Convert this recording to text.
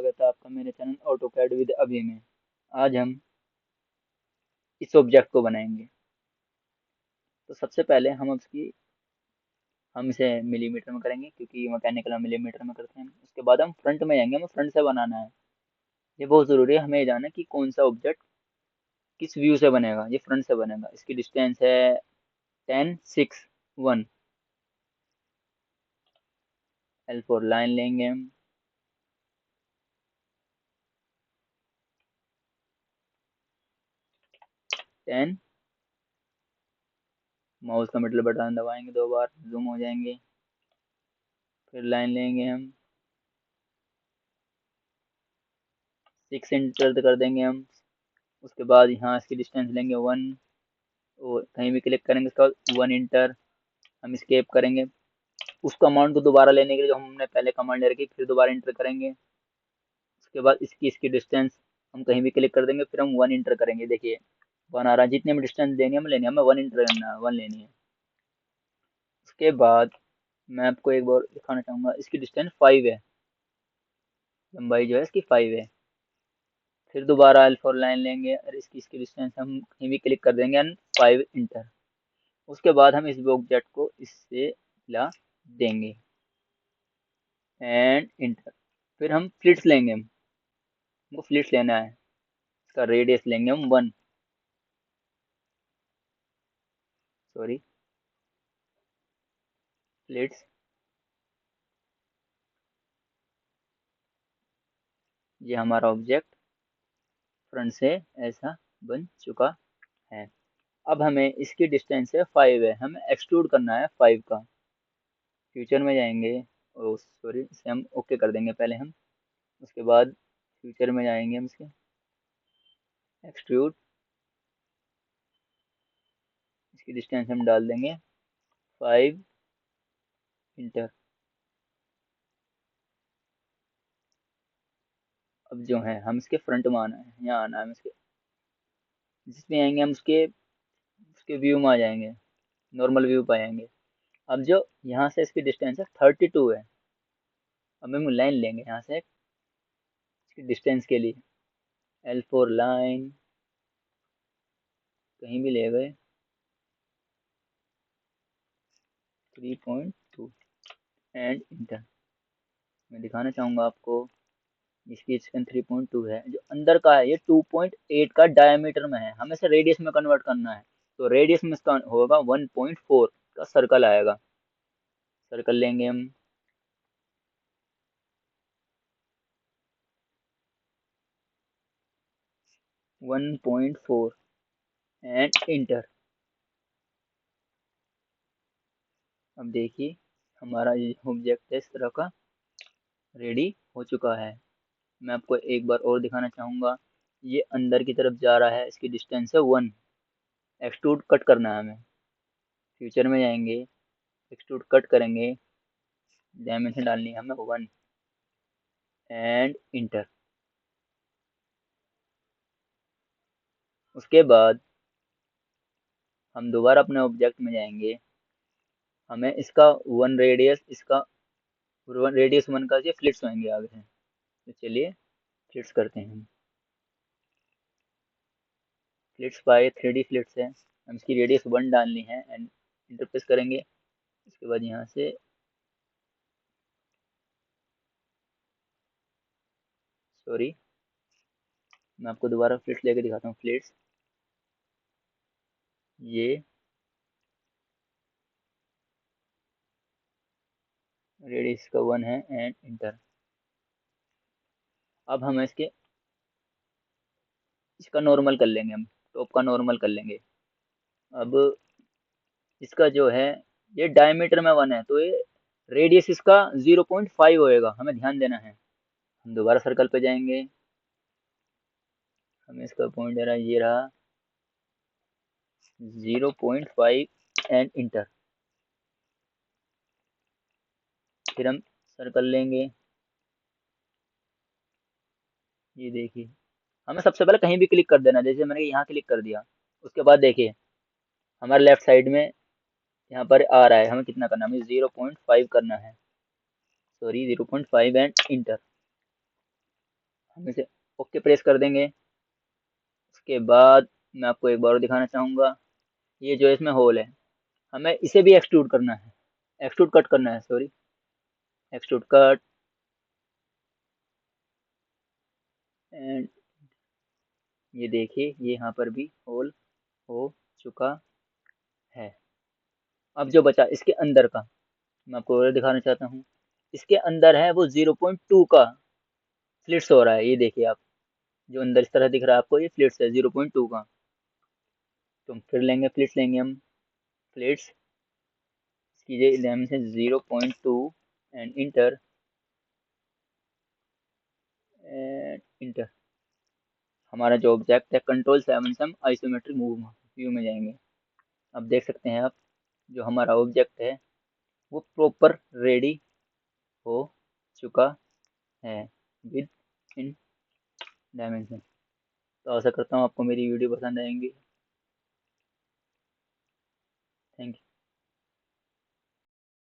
स्वागत है आपका मेरे चैनल ऑटोकैड विद अभी में। आज हम इस ऑब्जेक्ट को बनाएंगे। तो सबसे पहले हम इसे मिलीमीटर में करेंगे क्योंकि मैकेनिकल हम मिलीमीटर में करते हैं। उसके बाद हम फ्रंट में जाएंगे, हमें फ्रंट से बनाना है। ये बहुत ज़रूरी है, हमें ये जानना है कि कौन सा ऑब्जेक्ट किस व्यू से बनेगा। ये फ्रंट से बनेगा। इसकी डिस्टेंस है 10, 6, 1। L4 लाइन लेंगे हम। टेन, माउस का मिडल बटन दबाएंगे 2 बार, जूम हो जाएंगे। फिर लाइन लेंगे हम, 6 इंटर कर देंगे हम। उसके बाद यहाँ इसकी डिस्टेंस लेंगे 1, और कहीं भी क्लिक करेंगे उसका 1 इंटर। हम स्केप करेंगे। उस कमांड को दोबारा लेने के लिए जो हमने पहले कमांड ले रखी, फिर दोबारा इंटर करेंगे। उसके बाद इसकी डिस्टेंस हम कहीं भी क्लिक कर देंगे, फिर हम 1 इंटर करेंगे। देखिए 1 आ रहा है। जितनी हमें डिस्टेंस लेनी है हमें लेनी है, हमें 1 इंटर करना है, 1 लेनी है। उसके बाद मैं आपको एक बार दिखाना चाहूँगा, इसकी डिस्टेंस 5 है। लंबाई जो है इसकी 5 है। फिर दोबारा L4 लाइन लेंगे और इसकी डिस्टेंस हम कहीं भी क्लिक कर देंगे एंड 5 इंटर। उसके बाद हम इस ऑब्जेक्ट को इससे हिला देंगे एंड इंटर। फिर हम फ्लिट्स लेंगे, हमको फ्लिट्स लेना है। इसका रेडियस लेंगे हम 1, सॉरी, फ्लिट्स। ये हमारा ऑब्जेक्ट फ्रंट से ऐसा बन चुका है। अब हमें इसकी डिस्टेंस है 5 है, हमें एक्सट्रूड करना है 5 का। फ्यूचर में जाएंगे, ओ सॉरी, इसे हम ओके कर देंगे पहले हम। उसके बाद फ्यूचर में जाएंगे हम, इसके एक्सट्रूड, इसकी डिस्टेंस हम डाल देंगे 5 इंटर। अब जो है हम इसके फ्रंट में आना है, यहाँ आना है। हम इसके जिसमें आएंगे हम उसके उसके व्यू में आ जाएंगे, नॉर्मल व्यू पे आएंगे। अब जो यहाँ से इसकी डिस्टेंस है 32 है। अब हम लाइन लेंगे यहाँ से इसकी डिस्टेंस के लिए। L4 लाइन कहीं भी ले गए, 3.2 एंड इंटर। मैं दिखाना चाहूँगा आपको, इसकी डिस्टेंस 3.2 है। जो अंदर का है ये 2.8 का डायमीटर में है, हमें इसे रेडियस में कन्वर्ट करना है। तो रेडियस में इसका होगा 1.4 का सर्कल आएगा। सर्कल लेंगे हम, 1.4 एंड इंटर। अब देखिए हमारा ये ऑब्जेक्ट इस तरह का रेडी हो चुका है। मैं आपको एक बार और दिखाना चाहूँगा। ये अंदर की तरफ जा रहा है, इसकी डिस्टेंस है 1। एक्सट्रूड कट करना है हमें। फ्यूचर में जाएंगे, एक्सट्रूड कट करेंगे, डायमेंशन डालनी है हमें 1 एंड इंटर। उसके बाद हम दोबारा अपने ऑब्जेक्ट में जाएंगे। हमें इसका 1 रेडियस, इसका रेडियस 1 का ये फ्लिट्स होंगे आगे हैं। तो चलिए फ्लिट्स करते हैं हम। फ्लिट्स बाय 3D फ्लिट्स है, हम इसकी रेडियस 1 डालनी है एंड इंटरप्रेस करेंगे। उसके बाद यहाँ से, सॉरी, मैं आपको दोबारा फ्लिट्स लेके दिखाता हूँ। फ्लिट्स, ये रेडियस का 1 है एंड इंटर। अब हम इसका नॉर्मल कर लेंगे, हम टॉप का नॉर्मल कर लेंगे। अब इसका जो है ये डायमीटर में 1 है, तो ये रेडियस इसका 0.5 होएगा, हमें ध्यान देना है। हम दोबारा सर्कल पे जाएंगे, हमें इसका पॉइंट दे रहा है, ये रहा 0.5 एंड इंटर। फिर हम सर्कल लेंगे, ये देखिए हमें सबसे पहले कहीं भी क्लिक कर देना, जैसे मैंने यहाँ क्लिक कर दिया। उसके बाद देखिए हमारे लेफ्ट साइड में यहाँ पर आ रहा है, हमें कितना करना है, हमें 0.5 करना है, सॉरी 0.5 एंड इंटर। हम इसे ओके प्रेस कर देंगे। उसके बाद मैं आपको एक बार और दिखाना चाहूँगा, ये जो इसमें होल है, हमें इसे भी एक्सट्रूड करना है, एक्सट्रूड कट करना है, सॉरी, एक्सट्रूड कट। एंड ये देखिए, ये यहाँ पर भी होल हो चुका है। अब जो बचा इसके अंदर का, मैं आपको और दिखाना चाहता हूँ, इसके अंदर है वो 0.2 का फ्लिट्स हो रहा है, ये देखिए आप, जो अंदर इस तरह दिख रहा है आपको, ये फ्लिट्स है 0.2 का। तो हम फिर लेंगे फ्लिट्स, लेंगे हम फ्लिट्स, कीजिए dimension 0.2 and inter, and inter. हमारा जो ऑब्जेक्ट है, कंट्रोल 7 से हम आइसोमेट्रिक मूव व्यू में जाएंगे। अब देख सकते हैं आप, जो हमारा ऑब्जेक्ट है वो प्रॉपर रेडी हो चुका है विद इन डायमेंशन। तो आशा करता हूँ आपको मेरी वीडियो पसंद आएंगी। Thank you.